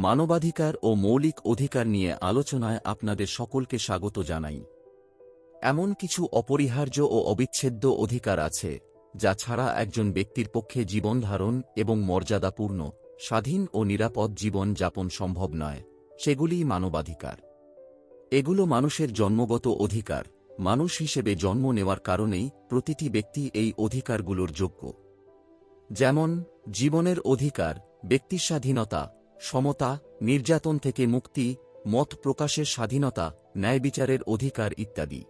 মানবাধিকার ও মৌলিক অধিকার নিয়ে আলোচনায় আপনাদের সকলকে স্বাগত জানাই। এমন কিছু অপরিহার্য ও অবিচ্ছেদ্য অধিকার আছে যা ছাড়া একজন ব্যক্তির পক্ষে জীবনধারণ এবং মর্যাদাপূর্ণ, স্বাধীন ও নিরাপদ জীবন যাপন সম্ভব নয়, সেগুলিই মানবাধিকার। এগুলো মানুষের জন্মগত অধিকার। মানুষ হিসেবে জন্ম নেওয়ার কারণেই প্রতিটি ব্যক্তি এই অধিকারগুলোর যোগ্য। যেমন জীবনের অধিকার, ব্যক্তির স্বাধীনতা, সমতা, নির্যাতন থেকে মুক্তি, মত প্রকাশের স্বাধীনতা, ন্যায়বিচারের অধিকার ইত্যাদি।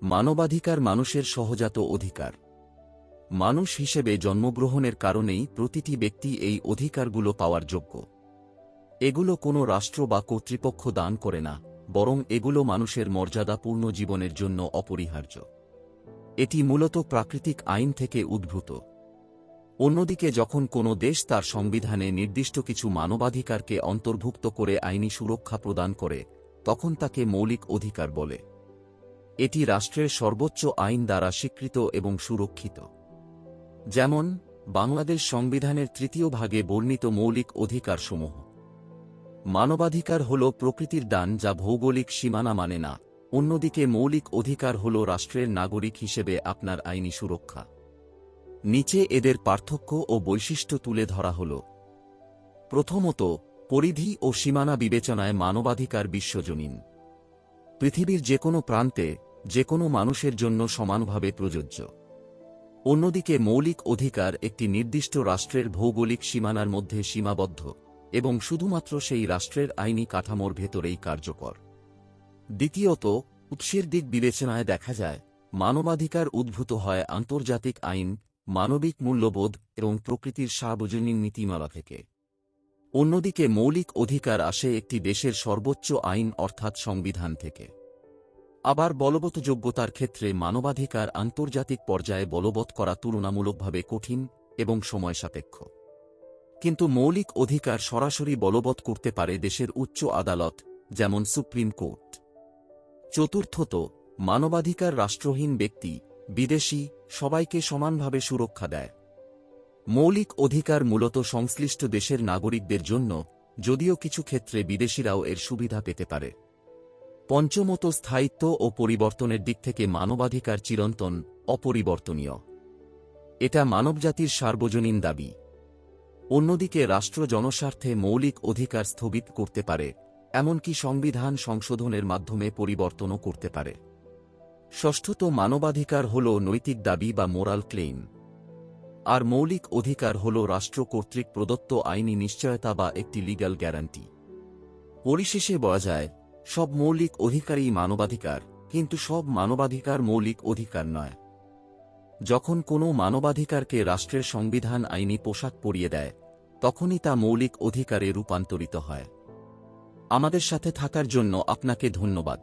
মানবাধিকার মানুষের সহজাত অধিকার। মানুষ হিসেবে জন্মগ্রহণের কারণেই প্রতিটি ব্যক্তি এই অধিকারগুলো পাওয়ার যোগ্য। এগুলো কোনো রাষ্ট্র বা কর্তৃপক্ষ দান করে না, বরং এগুলো মানুষের মর্যাদাপূর্ণ জীবনের জন্য অপরিহার্য। এটি মূলত প্রাকৃতিক আইন থেকে উদ্ভূত। অন্যদিকে যখন কোনো দেশ তার সংবিধানে নির্দিষ্ট কিছু মানবাধিকারকে অন্তর্ভুক্ত করে আইনি সুরক্ষা প্রদান করে, তখন তাকে মৌলিক অধিকার বলে। এটি রাষ্ট্রের সর্বোচ্চ আইন দ্বারা স্বীকৃত এবং সুরক্ষিত। যেমন বাংলাদেশ সংবিধানের ৩য় ভাগে বর্ণিত মৌলিক অধিকারসমূহ। মানবাধিকার হল প্রকৃতির দান যা ভৌগোলিক সীমানা মানে না। অন্যদিকে মৌলিক অধিকার হল রাষ্ট্রের নাগরিক হিসেবে আপনার আইনি সুরক্ষা। নিচে এদের পার্থক্য ও বৈশিষ্ট্য তুলে ধরা হল। প্রথমত, পরিধি ও সীমানা বিবেচনায় মানবাধিকার বিশ্বজনীন। পৃথিবীর যে কোনো প্রান্তে যে কোনো মানুষের জন্য সমানভাবে প্রযোজ্য। অন্যদিকে মৌলিক অধিকার একটি নির্দিষ্ট রাষ্ট্রের ভৌগোলিক সীমানার মধ্যে সীমাবদ্ধ এবং শুধুমাত্র সেই রাষ্ট্রের আইনি কাঠামোর ভেতরেই কার্যকর। দ্বিতীয়ত, উৎসের দিক বিবেচনায় দেখা যায় মানবাধিকার উদ্ভূত হয় আন্তর্জাতিক আইন, মানবিক মূল্যবোধ এবং প্রকৃতির সার্বজনীন নীতিমালা থেকে। অন্যদিকে মৌলিক অধিকার আসে একটি দেশের সর্বোচ্চ আইন অর্থাৎ সংবিধান থেকে। আবার বলবৎ যোগ্যতার ক্ষেত্রে মানবাধিকার আন্তর্জাতিক পর্যায়ে বলবৎ করা তুলনামূলকভাবে কঠিন এবং সময়সাপেক্ষ। কিন্তু মৌলিক অধিকার সরাসরি বলবৎ করতে পারে দেশের উচ্চ আদালত, যেমন সুপ্রিম কোর্ট। চতুর্থত, মানবাধিকার রাষ্ট্রহীন ব্যক্তি, বিদেশি সবাইকে সমানভাবে সুরক্ষা দেয়। মৌলিক অধিকার মূলত সংশ্লিষ্ট দেশের নাগরিকদের জন্য, যদিও কিছু ক্ষেত্রে বিদেশিরাও এর সুবিধা পেতে পারে। পঞ্চমত, স্থায়িত্ব ও পরিবর্তনের দিক থেকে মানবাধিকার চিরন্তন, অপরিবর্তনীয়। এটা মানবজাতির সার্বজনীন দাবি। অন্যদিকে রাষ্ট্র জনস্বার্থে মৌলিক অধিকার স্থগিত করতে পারে, এমনকি সংবিধান সংশোধনের মাধ্যমে পরিবর্তনও করতে পারে। ষষ্ঠত, মানবাধিকার হল নৈতিক দাবি বা মোরাল ক্লেইম। আর মৌলিক অধিকার হল রাষ্ট্র কর্তৃক প্রদত্ত আইনি নিশ্চয়তা বা একটি লিগ্যাল গ্যারান্টি। পরিশেষে বলা যায়, সব মৌলিক অধিকারই মানবাধিকার, কিন্তু সব মানবাধিকার মৌলিক অধিকার নয়। যখন কোনো মানবাধিকারকে রাষ্ট্রের সংবিধান আইনি পোশাক পরিয়ে দেয়, তখনই তা মৌলিক অধিকারে রূপান্তরিত হয়। আমাদের সাথে থাকার জন্য আপনাকে ধন্যবাদ।